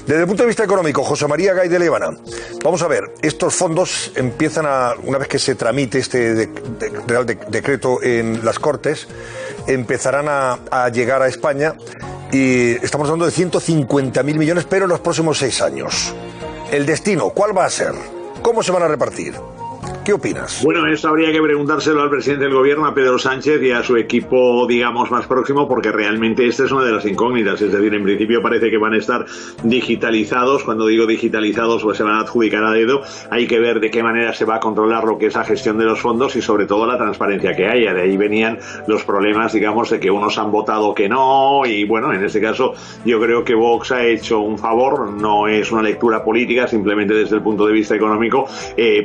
Desde el punto de vista económico, José María Gay de Líbana, vamos a ver, estos fondos empiezan una vez que se tramite este Real Decreto en las Cortes, empezarán a llegar a España y estamos hablando de 150.000 millones, pero en los próximos 6 años. El destino, ¿cuál va a ser? ¿Cómo se van a repartir? ¿Qué opinas? Bueno, eso habría que preguntárselo al presidente del gobierno, a Pedro Sánchez, y a su equipo, digamos, más próximo, porque realmente esta es una de las incógnitas. Es decir, en principio parece que van a estar digitalizados. Cuando digo digitalizados, pues se van a adjudicar a dedo. Hay que ver de qué manera se va a controlar lo que es la gestión de los fondos y sobre todo la transparencia que haya. De ahí venían los problemas, digamos, de que unos han votado que no, y bueno, en este caso yo creo que Vox ha hecho un favor. No es una lectura política, simplemente desde el punto de vista económico,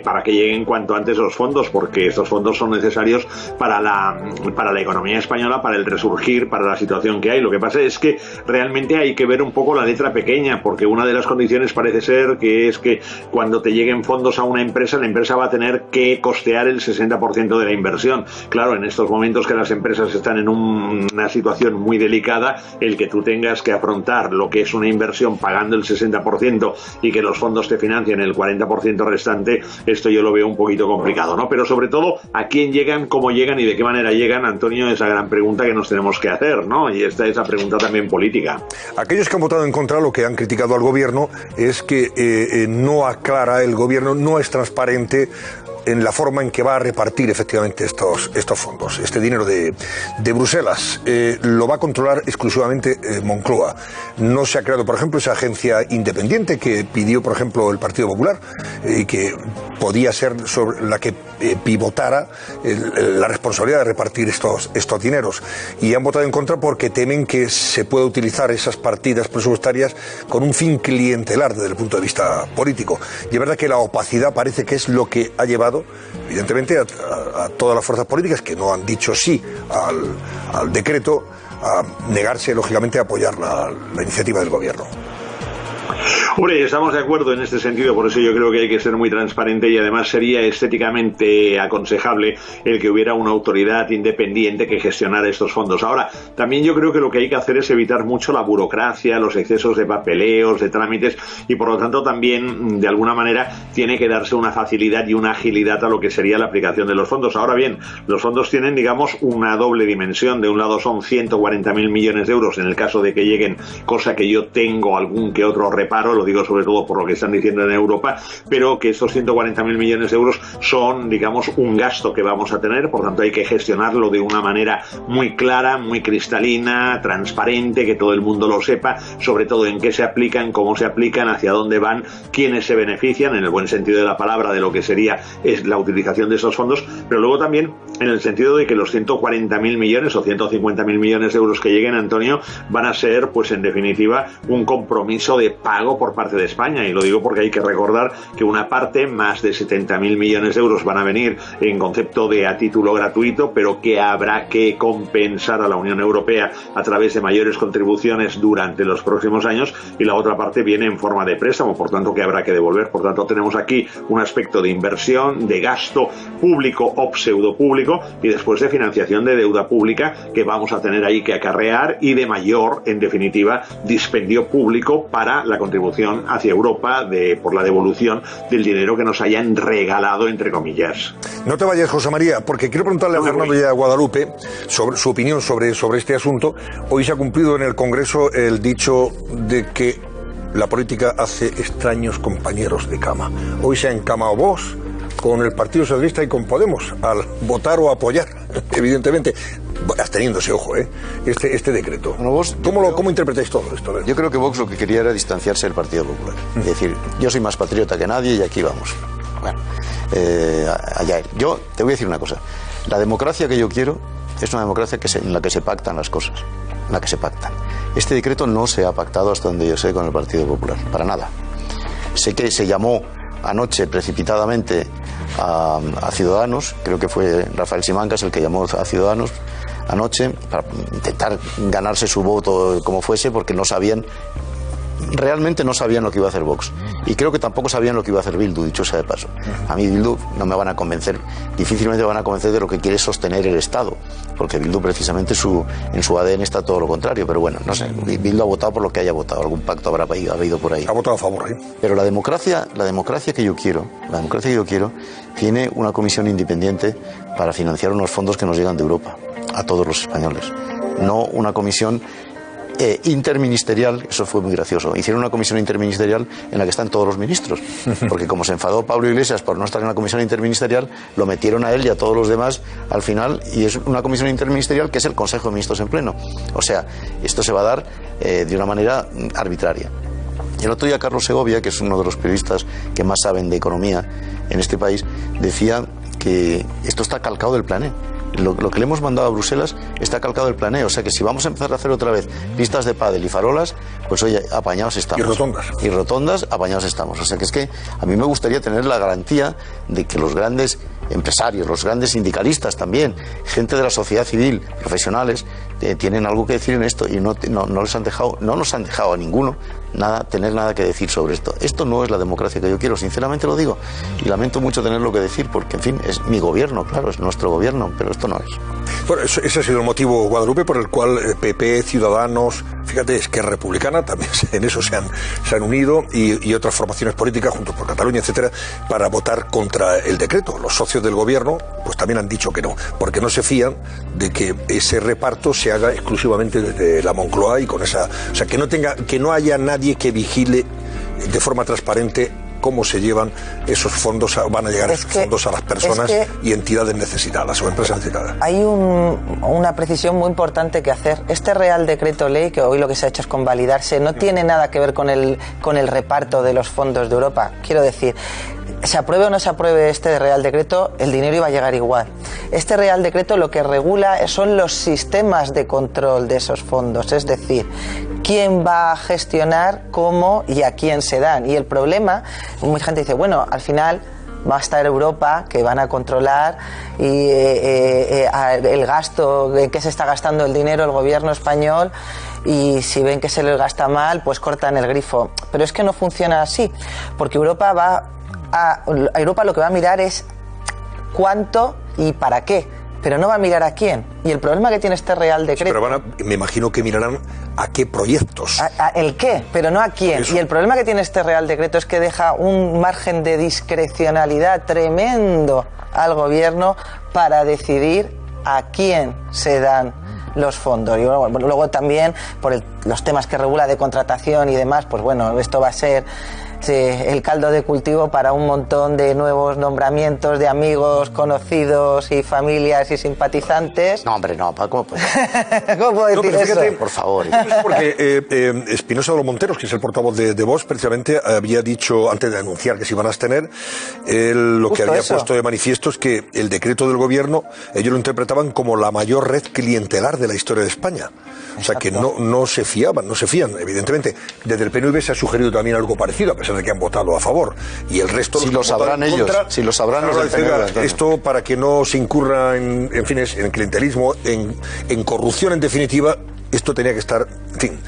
para que lleguen cuanto antes los fondos, porque estos fondos son necesarios para la economía española, para el resurgir, para la situación que hay. Lo que pasa es que realmente hay que ver un poco la letra pequeña, porque una de las condiciones parece ser que es que cuando te lleguen fondos a una empresa, la empresa va a tener que costear el 60% de la inversión. Claro, en estos momentos que las empresas están en una situación muy delicada, el que tú tengas que afrontar lo que es una inversión pagando el 60% y que los fondos te financien el 40% restante, esto yo lo veo un poquito complicado, ¿no? Pero sobre todo, ¿a quién llegan, cómo llegan y de qué manera llegan, Antonio? Esa gran pregunta que nos tenemos que hacer, ¿no? Y esta es la pregunta también política. Aquellos que han votado en contra, lo que han criticado al gobierno es que no aclara, el gobierno no es transparente en la forma en que va a repartir efectivamente estos fondos. Este dinero de Bruselas lo va a controlar exclusivamente Moncloa. No se ha creado, por ejemplo, esa agencia independiente que pidió, por ejemplo, el Partido Popular y que podía ser sobre la que pivotara la responsabilidad de repartir estos dineros. Y han votado en contra porque temen que se pueda utilizar esas partidas presupuestarias con un fin clientelar desde el punto de vista político. Y es verdad que la opacidad parece que es lo que ha llevado evidentemente a todas las fuerzas políticas que no han dicho sí al decreto a negarse lógicamente a apoyar la iniciativa del gobierno. Hombre, estamos de acuerdo en este sentido, por eso yo creo que hay que ser muy transparente y además sería estéticamente aconsejable el que hubiera una autoridad independiente que gestionara estos fondos. Ahora, también yo creo que lo que hay que hacer es evitar mucho la burocracia, los excesos de papeleos, de trámites y por lo tanto también, de alguna manera, tiene que darse una facilidad y una agilidad a lo que sería la aplicación de los fondos. Ahora bien, los fondos tienen, digamos, una doble dimensión. De un lado son 140.000 millones de euros en el caso de que lleguen, cosa que yo tengo algún que otro reparo, lo digo sobre todo por lo que están diciendo en Europa, pero que estos 140.000 millones de euros son, digamos, un gasto que vamos a tener, por tanto hay que gestionarlo de una manera muy clara, muy cristalina, transparente, que todo el mundo lo sepa, sobre todo en qué se aplican, cómo se aplican, hacia dónde van, quiénes se benefician, en el buen sentido de la palabra, de lo que sería es la utilización de esos fondos, pero luego también en el sentido de que los 140.000 millones o 150.000 millones de euros que lleguen, Antonio, van a ser, pues en definitiva, un compromiso de pago por parte de España, y lo digo porque hay que recordar que una parte, más de 70.000 millones de euros, van a venir en concepto de a título gratuito, pero que habrá que compensar a la Unión Europea a través de mayores contribuciones durante los próximos años, y la otra parte viene en forma de préstamo, por tanto que habrá que devolver. Por tanto tenemos aquí un aspecto de inversión, de gasto público o pseudo público, y después de financiación de deuda pública que vamos a tener ahí que acarrear, y de mayor, en definitiva, dispendio público para la contribución hacia Europa por la devolución del dinero que nos hayan regalado, entre comillas. No te vayas, José María, porque quiero preguntarle a Fernando y a Guadalupe sobre su opinión sobre este asunto. Hoy se ha cumplido en el Congreso el dicho de que la política hace extraños compañeros de cama. Hoy se ha encamado Vox con el Partido Socialista y con Podemos al votar o apoyar, evidentemente, absteniéndose, ojo, este decreto. Bueno, Vox, ¿Cómo interpretáis todo esto? Yo creo que Vox lo que quería era distanciarse del Partido Popular. Es decir, yo soy más patriota que nadie y aquí vamos. Bueno, allá. Yo te voy a decir una cosa. La democracia que yo quiero es una democracia en la que se pactan las cosas. En la que se pactan. Este decreto no se ha pactado hasta donde yo sé con el Partido Popular. Para nada. Sé que se llamó anoche precipitadamente a Ciudadanos, creo que fue Rafael Simancas el que llamó a Ciudadanos anoche para intentar ganarse su voto como fuese, porque no sabían realmente no sabían lo que iba a hacer Vox. Y creo que tampoco sabían lo que iba a hacer Bildu, dicho sea de paso. A mí Bildu no me van a convencer, difícilmente me van a convencer de lo que quiere sostener el Estado, porque Bildu precisamente en su ADN está todo lo contrario. Pero bueno, no sé, Bildu ha votado por lo que haya votado, algún pacto habrá habido por ahí. Ha votado a favor, ¿eh? Pero la democracia que yo quiero, tiene una comisión independiente para financiar unos fondos que nos llegan de Europa a todos los españoles. No una comisión interministerial, eso fue muy gracioso. Hicieron una comisión interministerial en la que están todos los ministros, porque como se enfadó Pablo Iglesias por no estar en la comisión interministerial, lo metieron a él y a todos los demás al final, y es una comisión interministerial que es el Consejo de Ministros en pleno. O sea, esto se va a dar de una manera arbitraria. El otro día Carlos Segovia, que es uno de los periodistas que más saben de economía en este país, decía que esto está calcado del Plané. Lo que le hemos mandado a Bruselas está calcado del Plané. O sea que si vamos a empezar a hacer otra vez pistas de pádel y farolas, pues oye, apañados estamos. Y rotondas, apañados estamos. O sea que es que a mí me gustaría tener la garantía de que los grandes empresarios, los grandes sindicalistas también, gente de la sociedad civil, profesionales, tienen algo que decir en esto, y no nos han dejado a ninguno tener nada que decir sobre esto. Esto no es la democracia que yo quiero, sinceramente lo digo, y lamento mucho tenerlo que decir, porque en fin, es mi gobierno, claro, es nuestro gobierno, pero esto no es. Bueno, ese ha sido el motivo, Guadalupe, por el cual PP, Ciudadanos, fíjate, Esquerra Republicana, también en eso se han unido, y otras formaciones políticas, Juntos por Cataluña, etcétera, para votar contra el decreto. Los socios del gobierno, pues también han dicho que no, porque no se fían de que ese reparto se haga exclusivamente desde la Moncloa y con esa, o sea, que no haya nadie que vigile de forma transparente cómo se llevan esos fondos, van a llegar esos fondos a las personas y entidades necesitadas o empresas necesitadas. Hay una precisión muy importante que hacer. Este Real Decreto Ley, que hoy lo que se ha hecho es convalidarse, no tiene nada que ver con el reparto de los fondos de Europa. Quiero decir, se apruebe o no se apruebe este Real Decreto, el dinero iba a llegar igual. Este Real Decreto lo que regula son los sistemas de control de esos fondos, es decir, quién va a gestionar, cómo y a quién se dan. Y el problema, mucha gente dice, bueno, al final va a estar Europa, que van a controlar y el gasto, en qué se está gastando el dinero el gobierno español, y si ven que se les gasta mal, pues cortan el grifo. Pero es que no funciona así, porque Europa lo que va a mirar es cuánto y para qué, pero no va a mirar a quién. Y el problema que tiene este Real Decreto... Pero me imagino que mirarán a qué proyectos. El qué, pero no a quién. Y el problema que tiene este Real Decreto es que deja un margen de discrecionalidad tremendo al gobierno para decidir a quién se dan los fondos. Y luego también, por los temas que regula de contratación y demás, pues bueno, esto va a ser el caldo de cultivo para un montón de nuevos nombramientos de amigos, conocidos y familias y simpatizantes. No, hombre, no, ¿cómo puedo? ¿Cómo puedo decir fíjate, eso? Por favor. Porque Espinosa de los Monteros, que es el portavoz de Vox, precisamente había dicho, antes de anunciar que se iban a abstener, lo que había puesto de manifiesto es que el decreto del gobierno, ellos lo interpretaban como la mayor red clientelar de la historia de España. O sea, que no se fían, evidentemente. Desde el PNV se ha sugerido también algo parecido, a pesar de que han votado a favor. Y el resto... Si lo sabrán ellos, si lo sabrán los del PNV. Esto para que no se incurra en clientelismo, en corrupción, en definitiva, esto tenía que estar, en fin,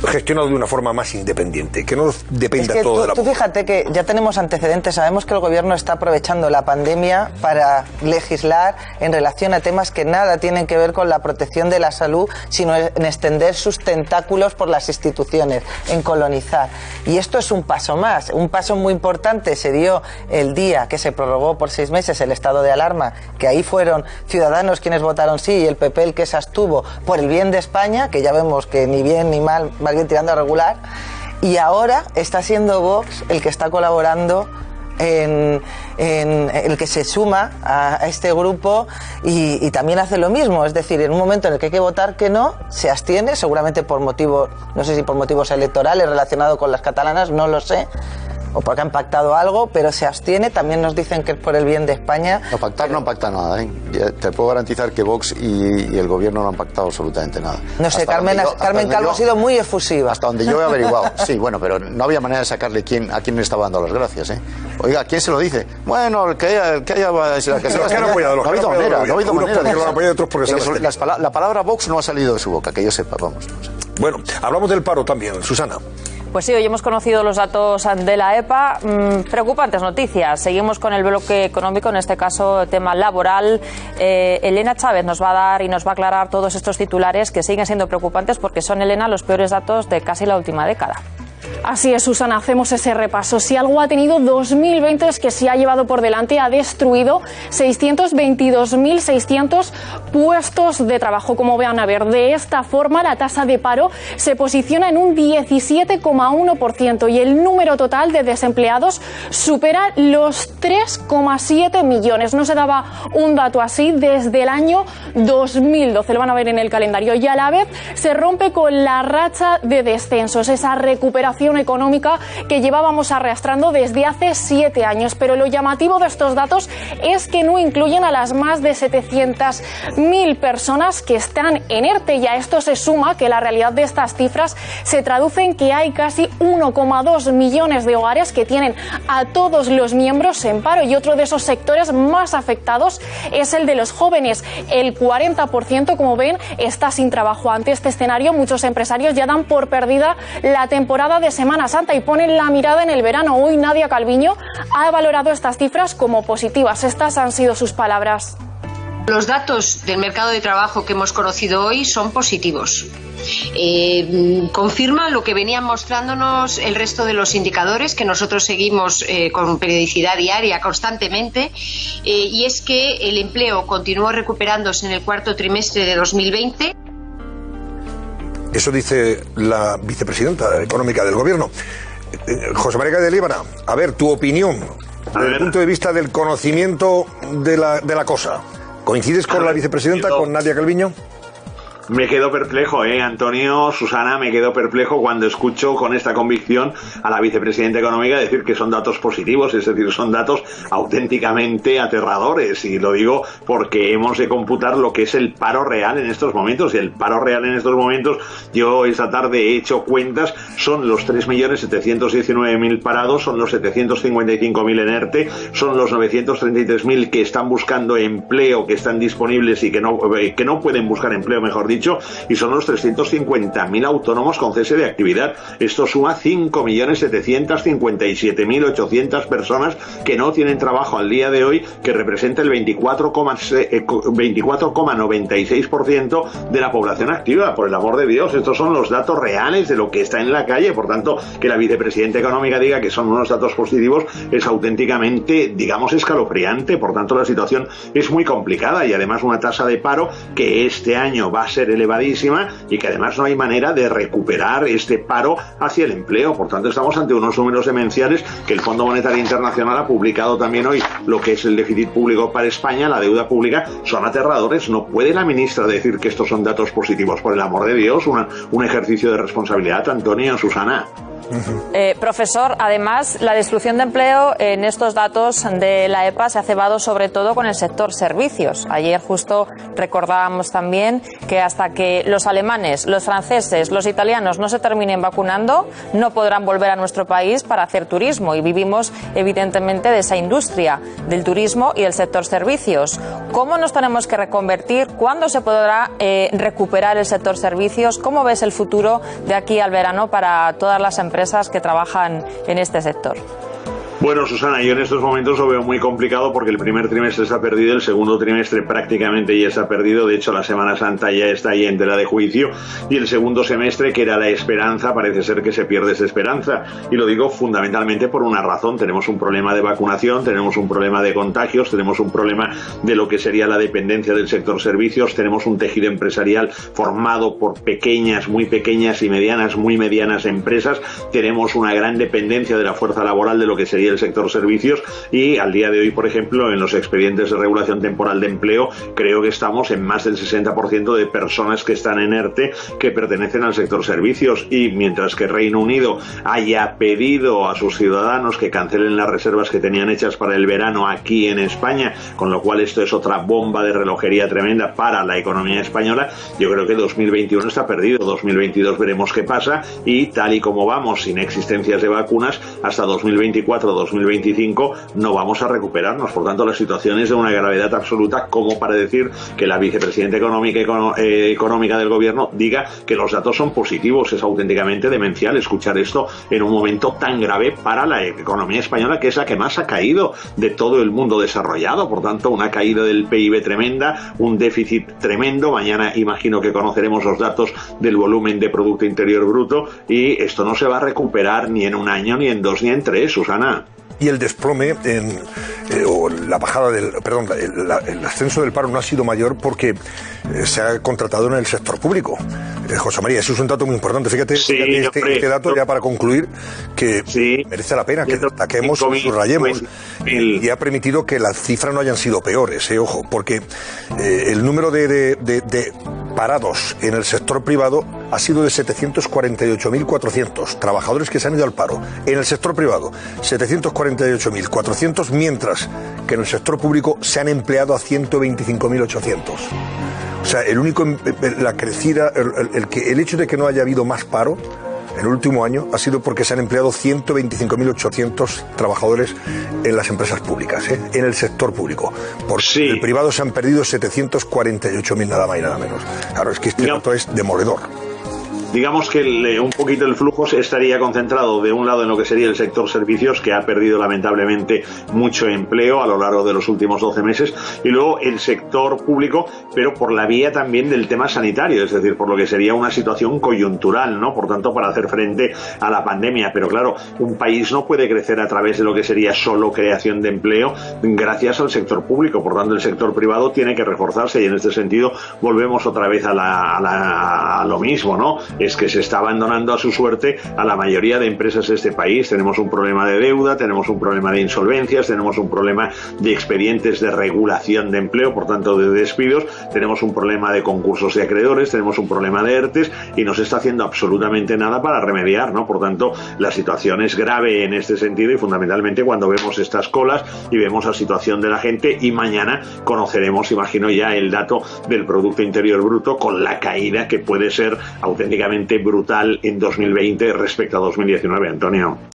gestionado de una forma más independiente, que no dependa todo de la... Tú fíjate que ya tenemos antecedentes, sabemos que el gobierno está aprovechando la pandemia para legislar en relación a temas que nada tienen que ver con la protección de la salud, sino en extender sus tentáculos por las instituciones, en colonizar. Y esto es un paso más, un paso muy importante se dio el día que se prorrogó por 6 meses el estado de alarma, que ahí fueron Ciudadanos quienes votaron sí y el PP el que se abstuvo por el bien de España, que ya vemos que ni bien ni mal, más bien tirando a regular, y ahora está siendo Vox el que está colaborando en el que se suma a este grupo y también hace lo mismo, es decir, en un momento en el que hay que votar que no, se abstiene, seguramente por motivos, no sé si por motivos electorales relacionados con las catalanas, no lo sé, o porque han pactado algo, pero se abstiene. También nos dicen que es por el bien de España. No, pactar no han pactado nada, ¿eh? Te puedo garantizar que Vox y el gobierno no han pactado absolutamente nada. No sé, Carmen Calvo ha sido muy efusiva. Hasta donde yo he averiguado. Sí, bueno, pero no había manera de sacarle a quién le estaba dando las gracias, ¿eh? Oiga, ¿quién se lo dice? Bueno, el que haya no ha habido manera. La palabra Vox no ha salido de su boca, que yo sepa, vamos. No sé. Bueno, hablamos del paro también, Susana. Pues sí, hoy hemos conocido los datos de la EPA. Preocupantes noticias. Seguimos con el bloque económico, en este caso tema laboral. Elena Chávez nos va a dar y nos va a aclarar todos estos titulares que siguen siendo preocupantes porque son, Elena, los peores datos de casi la última década. Así es, Susana, hacemos ese repaso. Si algo ha tenido 2020 es que se ha llevado por delante, ha destruido 622.600 puestos de trabajo. Como vean, a ver, de esta forma la tasa de paro se posiciona en un 17,1% y el número total de desempleados supera los 3,7 millones. No se daba un dato así desde el año 2012, lo van a ver en el calendario, y a la vez se rompe con la racha de descensos, esa recuperación económica que llevábamos arrastrando desde hace 7 años. Pero lo llamativo de estos datos es que no incluyen a las más de 700.000 personas que están en ERTE, y a esto se suma que la realidad de estas cifras se traduce en que hay casi 1,2 millones de hogares que tienen a todos los miembros en paro, y otro de esos sectores más afectados es el de los jóvenes. El 40%, como ven, está sin trabajo. Ante este escenario, muchos empresarios ya dan por perdida la temporada de Semana Santa y ponen la mirada en el verano. Hoy Nadia Calviño ha valorado estas cifras como positivas. Estas han sido sus palabras. Los datos del mercado de trabajo que hemos conocido hoy son positivos. Confirman lo que venían mostrándonos el resto de los indicadores que nosotros seguimos con periodicidad diaria constantemente, y es que el empleo continuó recuperándose en el cuarto trimestre de 2020. Eso dice la vicepresidenta económica del Gobierno. José María de Líbana, a ver, tu opinión, desde el punto de vista del conocimiento de la cosa. ¿Coincides con la vicepresidenta, con Nadia Calviño? Me quedo perplejo, Antonio, Susana, me quedo perplejo cuando escucho con esta convicción a la vicepresidenta económica decir que son datos positivos, es decir, son datos auténticamente aterradores, y lo digo porque hemos de computar lo que es el paro real en estos momentos, y el paro real en estos momentos, yo esta tarde he hecho cuentas, son los 3.719.000 parados, son los 755.000 en ERTE, son los 933.000 que están buscando empleo, que están disponibles y que no pueden buscar empleo, mejor dicho, y son los 350.000 autónomos con cese de actividad. Esto suma 5.757.800 personas que no tienen trabajo al día de hoy, que representa el 24,96% de la población activa. Por el amor de Dios, estos son los datos reales de lo que está en la calle. Por tanto, que la vicepresidenta económica diga que son unos datos positivos es auténticamente, digamos, escalofriante. Por tanto, la situación es muy complicada, y además una tasa de paro que este año va a ser elevadísima, y que además no hay manera de recuperar este paro hacia el empleo. Por tanto, estamos ante unos números demenciales que el Fondo Monetario Internacional ha publicado también hoy. Lo que es el déficit público para España, la deuda pública, son aterradores. No puede la ministra decir que estos son datos positivos. Por el amor de Dios, un ejercicio de responsabilidad, Antonio, Susana. Profesor, además, la destrucción de empleo en estos datos de la EPA se ha cebado sobre todo con el sector servicios. Ayer justo recordábamos también que hasta que los alemanes, los franceses, los italianos no se terminen vacunando, no podrán volver a nuestro país para hacer turismo, y vivimos evidentemente de esa industria, del turismo y del sector servicios. ¿Cómo nos tenemos que reconvertir? ¿Cuándo se podrá recuperar el sector servicios? ¿Cómo ves el futuro de aquí al verano para todas las empresas que trabajan en este sector? Bueno, Susana, yo en estos momentos lo veo muy complicado porque el primer trimestre se ha perdido, el segundo trimestre prácticamente ya se ha perdido, de hecho la Semana Santa ya está ahí en tela de juicio, y el segundo semestre, que era la esperanza, parece ser que se pierde esa esperanza, y lo digo fundamentalmente por una razón: tenemos un problema de vacunación, tenemos un problema de contagios, tenemos un problema de lo que sería la dependencia del sector servicios, tenemos un tejido empresarial formado por pequeñas, muy pequeñas y medianas, muy medianas empresas, tenemos una gran dependencia de la fuerza laboral de lo que sería el sector servicios, y al día de hoy, por ejemplo, en los expedientes de regulación temporal de empleo, creo que estamos en más del 60% de personas que están en ERTE que pertenecen al sector servicios, y mientras que Reino Unido haya pedido a sus ciudadanos que cancelen las reservas que tenían hechas para el verano aquí en España, con lo cual esto es otra bomba de relojería tremenda para la economía española, yo creo que 2021 está perdido. 2022 veremos qué pasa, y tal y como vamos, sin existencias de vacunas, hasta 2024 2025 no vamos a recuperarnos. Por tanto, la situación es de una gravedad absoluta como para decir que la vicepresidenta económica del gobierno diga que los datos son positivos. Es auténticamente demencial escuchar esto en un momento tan grave para la economía española, que es la que más ha caído de todo el mundo desarrollado. Por tanto, una caída del PIB tremenda, un déficit tremendo. Mañana imagino que conoceremos los datos del volumen de Producto Interior Bruto y esto no se va a recuperar ni en un año, ni en 2, ni en 3, Susana. Y el desplome o la bajada el ascenso del paro no ha sido mayor porque se ha contratado en el sector público. José María, eso es un dato muy importante. Fíjate, este dato, ya para concluir, que merece la pena que destaquemos, subrayemos, y ha permitido que las cifras no hayan sido peores, ojo, porque el número de parados en el sector privado ha sido de 748.400 trabajadores que se han ido al paro. En el sector privado, 748.400, mientras que en el sector público se han empleado a 125.800. O sea, el hecho de que no haya habido más paro en el último año ha sido porque se han empleado 125.800 trabajadores en las empresas públicas, en el sector público. Por el privado se han perdido 748.000 nada más y nada menos. Claro, es que este dato es demoledor. Digamos que un poquito el flujo estaría concentrado de un lado en lo que sería el sector servicios, que ha perdido lamentablemente mucho empleo a lo largo de los últimos 12 meses, y luego el sector público, pero por la vía también del tema sanitario, es decir, por lo que sería una situación coyuntural, ¿no? Por tanto, para hacer frente a la pandemia. Pero claro, un país no puede crecer a través de lo que sería solo creación de empleo gracias al sector público. Por tanto, el sector privado tiene que reforzarse, y en este sentido volvemos otra vez a lo mismo, ¿no? Es que se está abandonando a su suerte a la mayoría de empresas de este país. Tenemos un problema de deuda, tenemos un problema de insolvencias, tenemos un problema de expedientes de regulación de empleo, por tanto de despidos, tenemos un problema de concursos de acreedores, tenemos un problema de ERTES, y no se está haciendo absolutamente nada para remediar, ¿no? Por tanto, la situación es grave en este sentido, y fundamentalmente cuando vemos estas colas y vemos la situación de la gente, y mañana conoceremos, imagino ya, el dato del Producto Interior Bruto, con la caída que puede ser auténticamente brutal en 2020 respecto a 2019, Antonio.